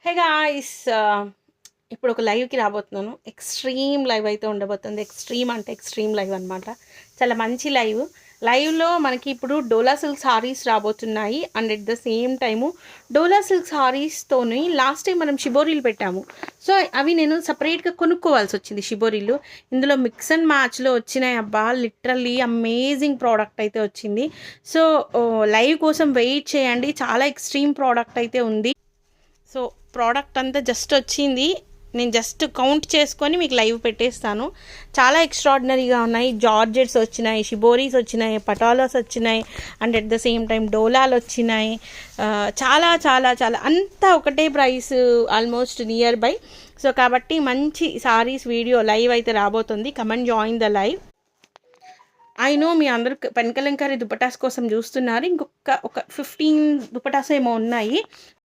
Hey guys ఇప్పుడు ఒక లైవ్‌కి రాబోతున్నాను. ఎక్స్‌ట్రీమ్ లైవ్ అయితే ఉండబోతుంది. ఎక్స్‌ట్రీమ్ అంటే ఎక్స్‌ట్రీమ్ లైవ్ అనమాట. చాలా మంచి లైవ్. లైవ్‌లో మనకి ఇప్పుడు డోలా సిల్క్ సారీస్ రాబోతున్నాయి. And at the same time Dola silk సారీస్‌తోని లాస్ట్ టైం మనం షిబోరీలు పెట్టాము. సో, అవి నేను సెపరేట్‌గా కొనుక్కోవాల్సొచ్చింది షిబోరీలు. ఇందులో మిక్స్ అండ్ మ్యాచ్‌లో వచ్చినాయి అబ్బా! లిటరల్లీ అమేజింగ్ ప్రోడక్ట్ అయితే వచ్చింది. సో, లైవ్ కోసం వెయిట్ చేయండి. చాలా ఎక్స్‌ట్రీమ్ ప్రోడక్ట్ అయితే ఉంది. సో ప్రోడక్ట్ అంతా జస్ట్ వచ్చింది. నేను జస్ట్ కౌంట్ చేసుకొని మీకు లైవ్ పెట్టేస్తాను. చాలా ఎక్స్ట్రాడినరీగా ఉన్నాయి. జార్జెట్స్ వచ్చినాయి, షిబోరీస్ వచ్చినాయి, పటాలాస్ వచ్చినాయి, and at the same time డోలాలు వచ్చినాయి. చాలా చాలా చాలా అంతా ఒకటే price, almost nearby. So కాబట్టి మంచి సారీస్ వీడియో లైవ్ అయితే రాబోతుంది. Comment join the live. I know మీ అందరూ పెన్ కలంకారీ దుపటాస్ కోసం చూస్తున్నారు. ఇంకొక 15 దుపటాస్ ఏమో ఉన్నాయి.